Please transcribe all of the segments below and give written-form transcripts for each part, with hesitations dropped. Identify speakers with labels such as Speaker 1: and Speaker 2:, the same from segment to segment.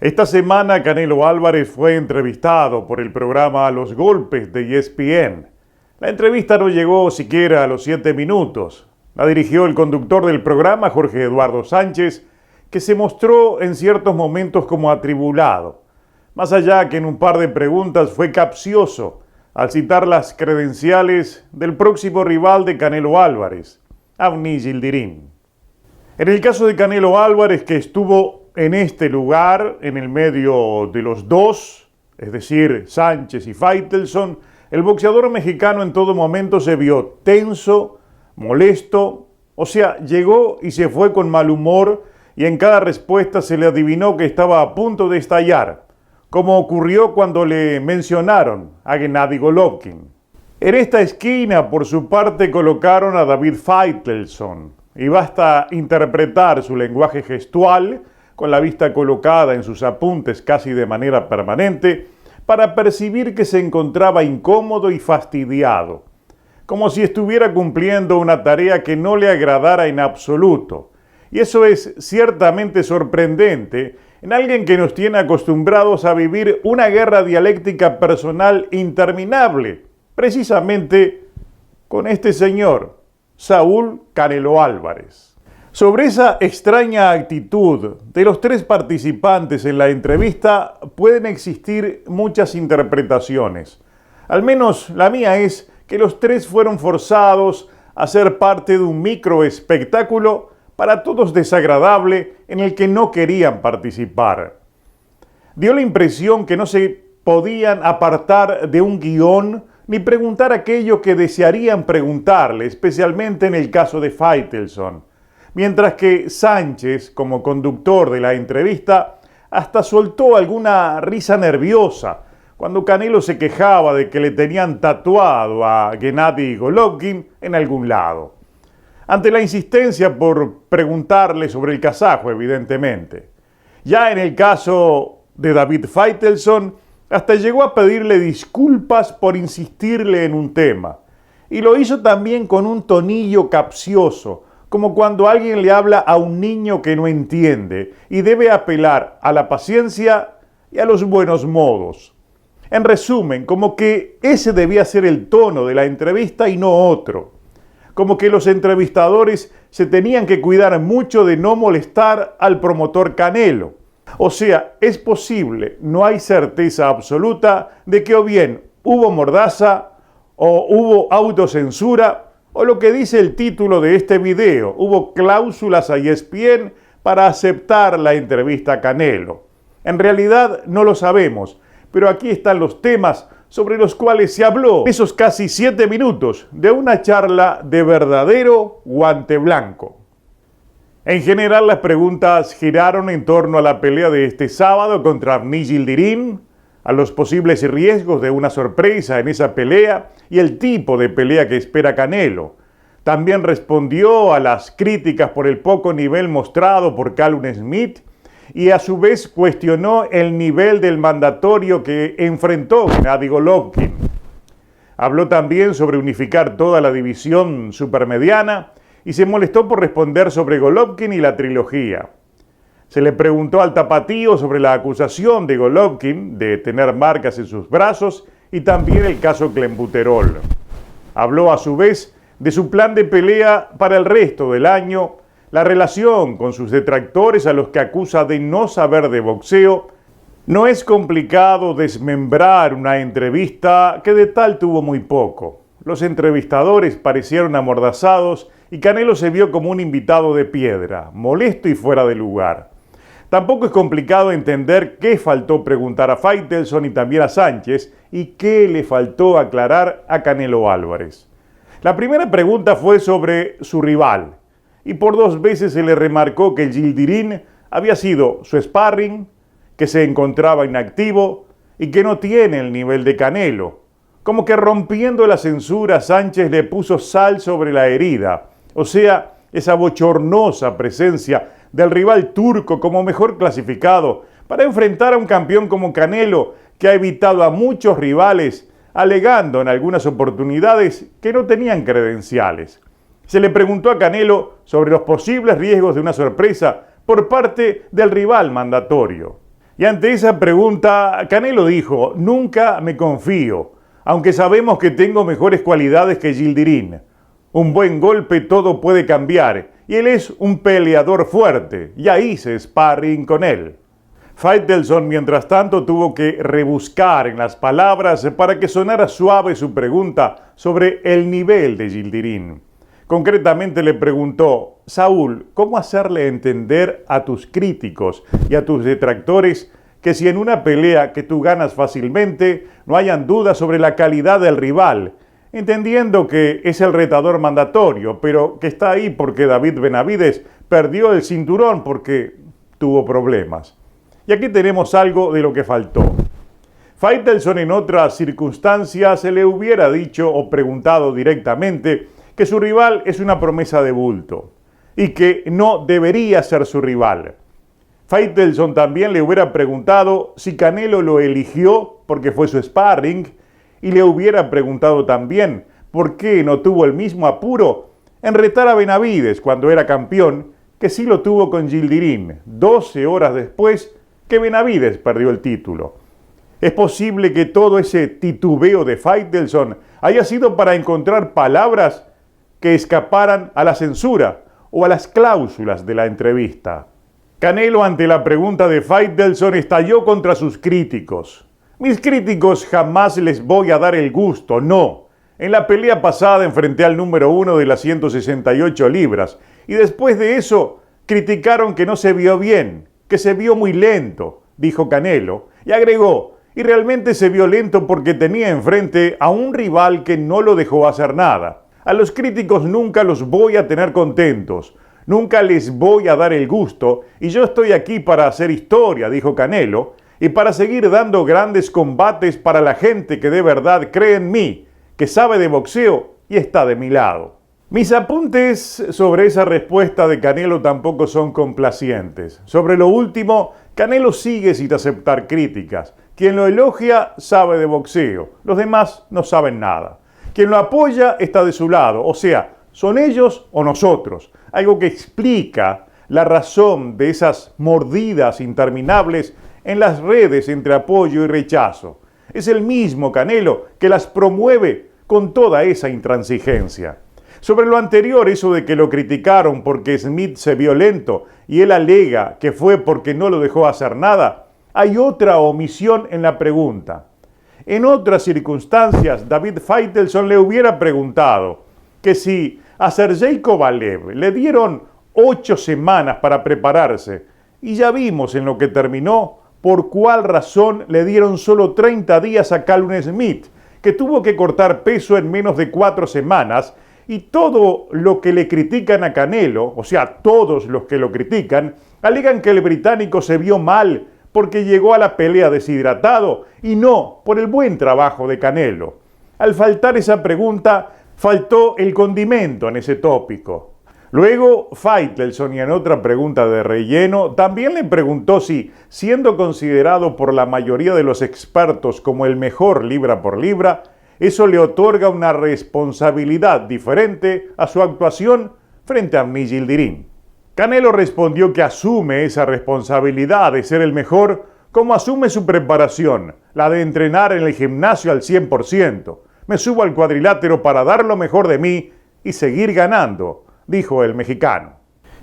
Speaker 1: Esta semana Canelo Álvarez fue entrevistado por el programa Los Golpes de ESPN. La entrevista no llegó siquiera a los 7 minutos. La dirigió el conductor del programa, Jorge Eduardo Sánchez, que se mostró en ciertos momentos como atribulado. Más allá que en un par de preguntas fue capcioso al citar las credenciales del próximo rival de Canelo Álvarez, Avni Yildirim. En el caso de Canelo Álvarez, que estuvo en este lugar, en el medio de los dos, es decir, Sánchez y Faitelson, el boxeador mexicano en todo momento se vio tenso, molesto, o sea, llegó y se fue con mal humor y en cada respuesta se le adivinó que estaba a punto de estallar, como ocurrió cuando le mencionaron a Gennady Golovkin. En esta esquina, por su parte, colocaron a David Faitelson, y basta interpretar su lenguaje gestual, con la vista colocada en sus apuntes casi de manera permanente, para percibir que se encontraba incómodo y fastidiado, como si estuviera cumpliendo una tarea que no le agradara en absoluto. Y eso es ciertamente sorprendente en alguien que nos tiene acostumbrados a vivir una guerra dialéctica personal interminable, precisamente con este señor, Saúl Canelo Álvarez. Sobre esa extraña actitud de los tres participantes en la entrevista pueden existir muchas interpretaciones. Al menos la mía es que los tres fueron forzados a ser parte de un microespectáculo para todos desagradable en el que no querían participar. Dio la impresión que no se podían apartar de un guión ni preguntar aquello que desearían preguntarle, especialmente en el caso de Faitelson. Mientras que Sánchez, como conductor de la entrevista, hasta soltó alguna risa nerviosa cuando Canelo se quejaba de que le tenían tatuado a Gennady Golovkin en algún lado. Ante la insistencia por preguntarle sobre el kazajo, evidentemente. Ya en el caso de David Faitelson, hasta llegó a pedirle disculpas por insistirle en un tema. Y lo hizo también con un tonillo capcioso, como cuando alguien le habla a un niño que no entiende y debe apelar a la paciencia y a los buenos modos. En resumen, como que ese debía ser el tono de la entrevista y no otro. Como que los entrevistadores se tenían que cuidar mucho de no molestar al promotor Canelo. O sea, es posible, no hay certeza absoluta de que o bien hubo mordaza o hubo autocensura, o lo que dice el título de este video, hubo cláusulas a ESPN para aceptar la entrevista a Canelo. En realidad no lo sabemos, pero aquí están los temas sobre los cuales se habló esos casi 7 minutos de una charla de verdadero guante blanco. En general las preguntas giraron en torno a la pelea de este sábado contra Avni Yildirim, a los posibles riesgos de una sorpresa en esa pelea y el tipo de pelea que espera Canelo. También respondió a las críticas por el poco nivel mostrado por Callum Smith y a su vez cuestionó el nivel del mandatorio que enfrentó Gennady Golovkin. Habló también sobre unificar toda la división supermediana y se molestó por responder sobre Golovkin y la trilogía. Se le preguntó al tapatío sobre la acusación de Golovkin de tener marcas en sus brazos y también el caso Clenbuterol. Habló a su vez de su plan de pelea para el resto del año, la relación con sus detractores a los que acusa de no saber de boxeo. No es complicado desmembrar una entrevista que de tal tuvo muy poco. Los entrevistadores parecieron amordazados y Canelo se vio como un invitado de piedra, molesto y fuera de lugar. Tampoco es complicado entender qué faltó preguntar a Faitelson y también a Sánchez y qué le faltó aclarar a Canelo Álvarez. La primera pregunta fue sobre su rival y por 2 veces se le remarcó que Yildirim había sido su sparring, que se encontraba inactivo y que no tiene el nivel de Canelo. Como que rompiendo la censura, Sánchez le puso sal sobre la herida, o sea, esa bochornosa presencia del rival turco como mejor clasificado para enfrentar a un campeón como Canelo que ha evitado a muchos rivales alegando en algunas oportunidades que no tenían credenciales. Se le preguntó a Canelo sobre los posibles riesgos de una sorpresa por parte del rival mandatorio. Y ante esa pregunta, Canelo dijo: nunca me confío, aunque sabemos que tengo mejores cualidades que Yildirim. Un buen golpe todo puede cambiar, y él es un peleador fuerte. Ya hice sparring con él. Faitelson, mientras tanto, tuvo que rebuscar en las palabras para que sonara suave su pregunta sobre el nivel de Yildirim. Concretamente le preguntó: Saúl, ¿cómo hacerle entender a tus críticos y a tus detractores que si en una pelea que tú ganas fácilmente, no hayan dudas sobre la calidad del rival, entendiendo que es el retador mandatorio, pero que está ahí porque David Benavidez perdió el cinturón porque tuvo problemas? Y aquí tenemos algo de lo que faltó. Faitelson en otras circunstancias se le hubiera dicho o preguntado directamente que su rival es una promesa de bulto y que no debería ser su rival. Faitelson también le hubiera preguntado si Canelo lo eligió porque fue su sparring, y le hubiera preguntado también por qué no tuvo el mismo apuro en retar a Benavidez cuando era campeón que sí lo tuvo con Yildirim 12 horas después que Benavidez perdió el título. Es posible que todo ese titubeo de Faitelson haya sido para encontrar palabras que escaparan a la censura o a las cláusulas de la entrevista. Canelo, ante la pregunta de Faitelson, estalló contra sus críticos. Mis críticos jamás les voy a dar el gusto, no. En la pelea pasada enfrenté al número 1 de las 168 libras y después de eso criticaron que no se vio bien, que se vio muy lento, dijo Canelo, y agregó: y realmente se vio lento porque tenía enfrente a un rival que no lo dejó hacer nada. A los críticos nunca los voy a tener contentos, nunca les voy a dar el gusto, y yo estoy aquí para hacer historia, dijo Canelo, y para seguir dando grandes combates para la gente que de verdad cree en mí, que sabe de boxeo y está de mi lado. Mis apuntes sobre esa respuesta de Canelo tampoco son complacientes. Sobre lo último, Canelo sigue sin aceptar críticas. Quien lo elogia sabe de boxeo, los demás no saben nada. Quien lo apoya está de su lado, o sea, son ellos o nosotros. Algo que explica la razón de esas mordidas interminables en las redes entre apoyo y rechazo. Es el mismo Canelo que las promueve con toda esa intransigencia. Sobre lo anterior, eso de que lo criticaron porque Smith se vio lento y él alega que fue porque no lo dejó hacer nada, hay otra omisión en la pregunta. En otras circunstancias, David Faitelson le hubiera preguntado que si a Sergey Kovalev le dieron 8 semanas para prepararse y ya vimos en lo que terminó, por cuál razón le dieron solo 30 días a Callum Smith, que tuvo que cortar peso en menos de 4 semanas, y todo lo que le critican a Canelo, o sea, todos los que lo critican, alegan que el británico se vio mal porque llegó a la pelea deshidratado y no por el buen trabajo de Canelo. Al faltar esa pregunta, faltó el condimento en ese tópico. Luego, Faitelson, y en otra pregunta de relleno, también le preguntó si, siendo considerado por la mayoría de los expertos como el mejor libra por libra, eso le otorga una responsabilidad diferente a su actuación frente a Yildirim. Canelo respondió que asume esa responsabilidad de ser el mejor como asume su preparación, la de entrenar en el gimnasio al 100%. Me subo al cuadrilátero para dar lo mejor de mí y seguir ganando, dijo el mexicano.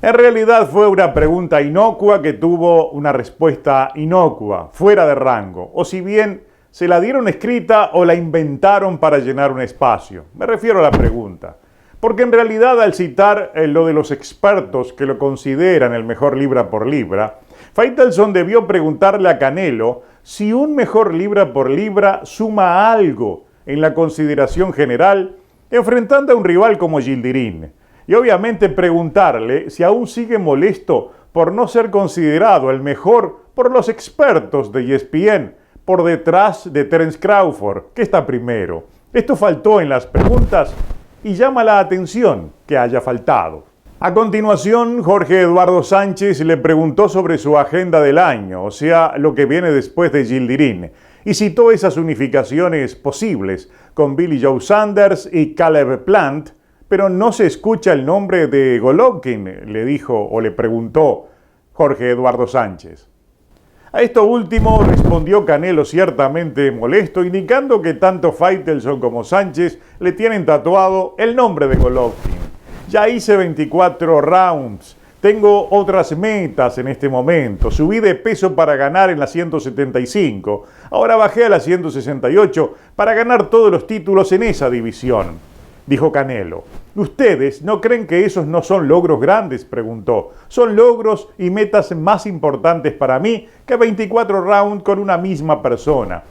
Speaker 1: En realidad fue una pregunta inocua que tuvo una respuesta inocua, fuera de rango, o si bien se la dieron escrita o la inventaron para llenar un espacio. Me refiero a la pregunta. Porque en realidad al citar lo de los expertos que lo consideran el mejor libra por libra, Faitelson debió preguntarle a Canelo si un mejor libra por libra suma algo en la consideración general enfrentando a un rival como Yildirim. Y obviamente preguntarle si aún sigue molesto por no ser considerado el mejor por los expertos de ESPN, por detrás de Terence Crawford, que está primero. Esto faltó en las preguntas y llama la atención que haya faltado. A continuación, Jorge Eduardo Sánchez le preguntó sobre su agenda del año, o sea, lo que viene después de Yildirim, y citó esas unificaciones posibles con Billy Joe Saunders y Caleb Plant, pero no se escucha el nombre de Golovkin, le dijo o le preguntó Jorge Eduardo Sánchez. A esto último respondió Canelo ciertamente molesto, indicando que tanto Faitelson como Sánchez le tienen tatuado el nombre de Golovkin. Ya hice 24 rounds. Tengo otras metas en este momento. Subí de peso para ganar en la 175. Ahora bajé a la 168 para ganar todos los títulos en esa división, dijo Canelo. ¿Ustedes no creen que esos no son logros grandes?, preguntó. Son logros y metas más importantes para mí que 24 rounds con una misma persona.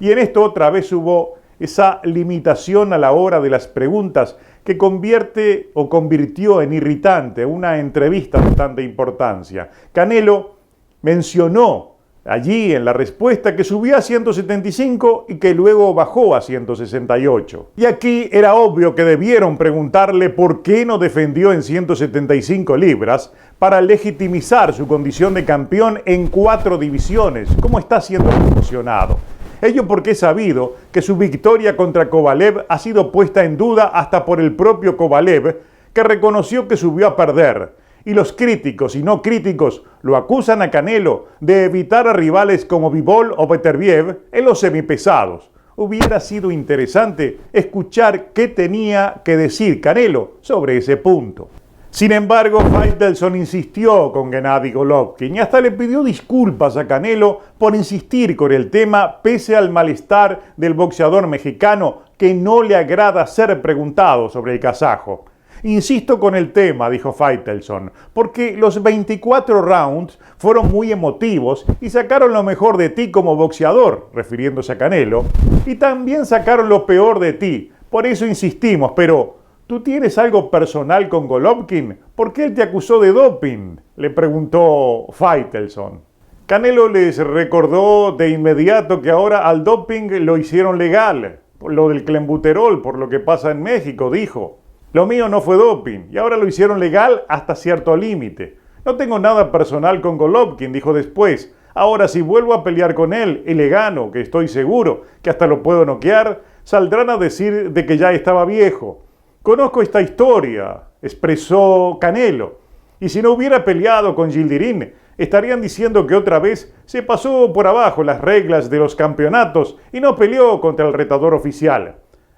Speaker 1: Y en esto otra vez hubo esa limitación a la hora de las preguntas que convirtió en irritante una entrevista de tanta importancia. Canelo mencionó allí en la respuesta que subió a 175 y que luego bajó a 168. Y aquí era obvio que debieron preguntarle por qué no defendió en 175 libras para legitimizar su condición de campeón en 4 divisiones, como está siendo promocionado. Ello porque es sabido que su victoria contra Kovalev ha sido puesta en duda hasta por el propio Kovalev, que reconoció que subió a perder. Y los críticos y no críticos lo acusan a Canelo de evitar a rivales como Bivol o Beterbiev en los semipesados. Hubiera sido interesante escuchar qué tenía que decir Canelo sobre ese punto. Sin embargo, Faitelson insistió con Gennady Golovkin y hasta le pidió disculpas a Canelo por insistir con el tema pese al malestar del boxeador mexicano que no le agrada ser preguntado sobre el kazajo. Insisto con el tema, dijo Faitelson, porque los 24 rounds fueron muy emotivos y sacaron lo mejor de ti como boxeador, refiriéndose a Canelo, y también sacaron lo peor de ti. Por eso insistimos, pero ¿tú tienes algo personal con Golovkin? ¿Por qué él te acusó de doping?, le preguntó Faitelson. Canelo les recordó de inmediato que ahora al doping lo hicieron legal, por lo del clenbuterol, por lo que pasa en México, dijo. Lo mío no fue doping y ahora lo hicieron legal hasta cierto límite. No tengo nada personal con Golovkin, dijo después. Ahora si vuelvo a pelear con él y le gano, que estoy seguro que hasta lo puedo noquear, saldrán a decir de que ya estaba viejo. Conozco esta historia, expresó Canelo, y si no hubiera peleado con Yildirim, estarían diciendo que otra vez se pasó por abajo las reglas de los campeonatos y no peleó contra el retador oficial.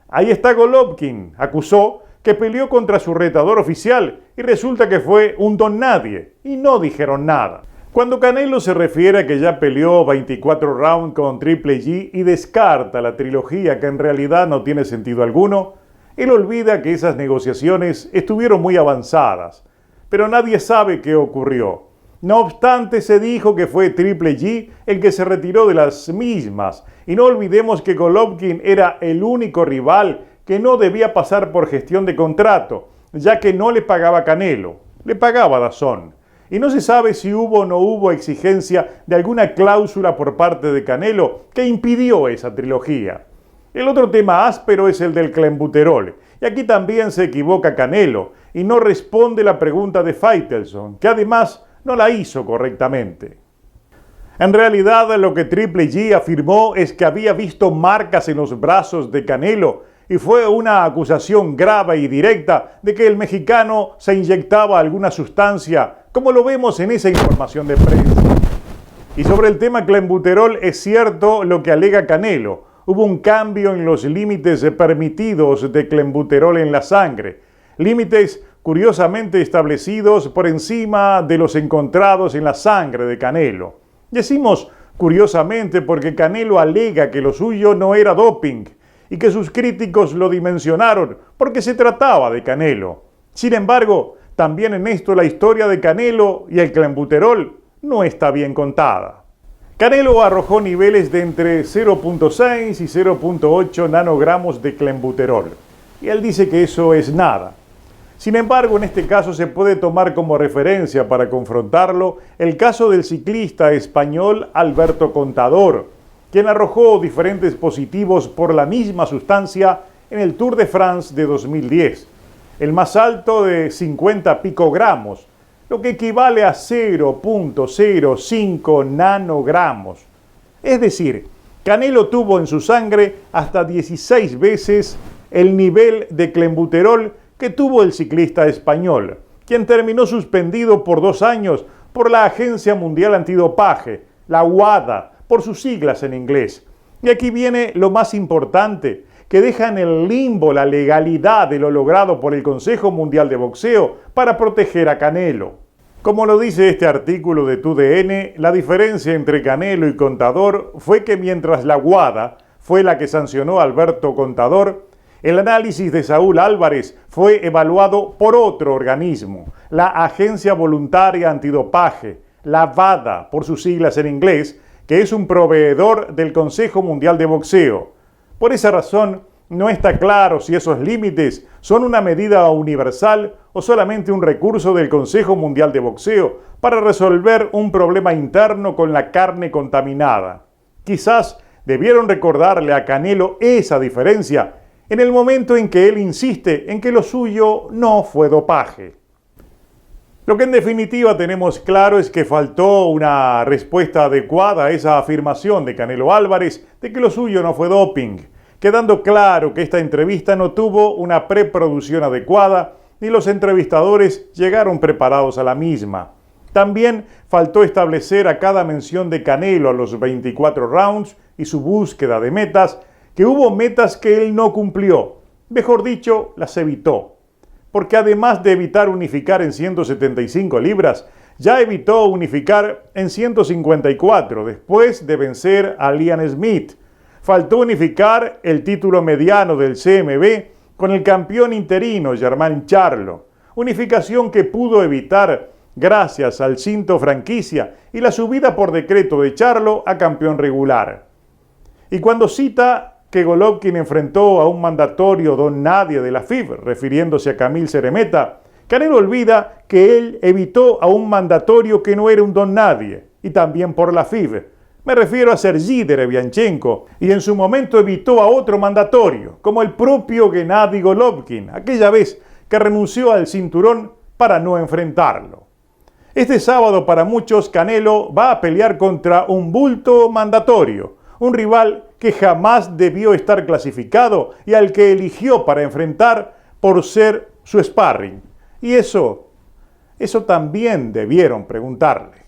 Speaker 1: Ahí está Golovkin, acusó que peleó contra su retador oficial y resulta que fue un don nadie y no dijeron nada. Cuando Canelo se refiere a que ya peleó 24 rounds con Triple G y descarta la trilogía que en realidad no tiene sentido alguno, él olvida que esas negociaciones estuvieron muy avanzadas, pero nadie sabe qué ocurrió. No obstante, se dijo que fue Triple G el que se retiró de las mismas, y no olvidemos que Golovkin era el único rival que no debía pasar por gestión de contrato, ya que no le pagaba Canelo, le pagaba DAZN. Y no se sabe si hubo o no hubo exigencia de alguna cláusula por parte de Canelo que impidió esa trilogía. El otro tema áspero es el del clenbuterol, y aquí también se equivoca Canelo y no responde la pregunta de Faitelson, que además no la hizo correctamente. En realidad, lo que Triple G afirmó es que había visto marcas en los brazos de Canelo y fue una acusación grave y directa de que el mexicano se inyectaba alguna sustancia, como lo vemos en esa información de prensa. Y sobre el tema clenbuterol es cierto lo que alega Canelo. Hubo un cambio en los límites permitidos de clenbuterol en la sangre, límites curiosamente establecidos por encima de los encontrados en la sangre de Canelo. Decimos curiosamente porque Canelo alega que lo suyo no era doping y que sus críticos lo dimensionaron porque se trataba de Canelo. Sin embargo, también en esto la historia de Canelo y el clenbuterol no está bien contada. Canelo arrojó niveles de entre 0.6 y 0.8 nanogramos de clenbuterol, y él dice que eso es nada. Sin embargo, en este caso se puede tomar como referencia para confrontarlo el caso del ciclista español Alberto Contador, quien arrojó diferentes positivos por la misma sustancia en el Tour de France de 2010, el más alto de 50 picogramos, lo que equivale a 0.05 nanogramos. Es decir, Canelo tuvo en su sangre hasta 16 veces el nivel de clenbuterol que tuvo el ciclista español, quien terminó suspendido por 2 años por la Agencia Mundial Antidopaje, la WADA, por sus siglas en inglés. Y aquí viene lo más importante, que deja en el limbo la legalidad de lo logrado por el Consejo Mundial de Boxeo para proteger a Canelo. Como lo dice este artículo de TUDN, la diferencia entre Canelo y Contador fue que mientras la WADA fue la que sancionó a Alberto Contador, el análisis de Saúl Álvarez fue evaluado por otro organismo, la Agencia Voluntaria Antidopaje, la WADA, por sus siglas en inglés, que es un proveedor del Consejo Mundial de Boxeo. Por esa razón, no está claro si esos límites son una medida universal o solamente un recurso del Consejo Mundial de Boxeo para resolver un problema interno con la carne contaminada. Quizás debieron recordarle a Canelo esa diferencia en el momento en que él insiste en que lo suyo no fue dopaje. Lo que en definitiva tenemos claro es que faltó una respuesta adecuada a esa afirmación de Canelo Álvarez de que lo suyo no fue doping, quedando claro que esta entrevista no tuvo una preproducción adecuada ni los entrevistadores llegaron preparados a la misma. También faltó establecer a cada mención de Canelo a los 24 rounds y su búsqueda de metas, que hubo metas que él no cumplió, mejor dicho, las evitó. Porque además de evitar unificar en 175 libras, ya evitó unificar en 154 después de vencer a Liam Smith. Faltó unificar el título mediano del CMB con el campeón interino Jermall Charlo, unificación que pudo evitar gracias al cinto franquicia y la subida por decreto de Charlo a campeón regular. Y cuando cita que Golovkin enfrentó a un mandatorio don nadie de la FIB, refiriéndose a Camil Ceremeta, Canelo olvida que él evitó a un mandatorio que no era un don nadie, y también por la FIB. Me refiero a Sergey Derevianchenko, y en su momento evitó a otro mandatorio, como el propio Gennady Golovkin, aquella vez que renunció al cinturón para no enfrentarlo. Este sábado para muchos Canelo va a pelear contra un bulto mandatorio, un rival que jamás debió estar clasificado y al que eligió para enfrentar por ser su sparring. Y eso también debieron preguntarle.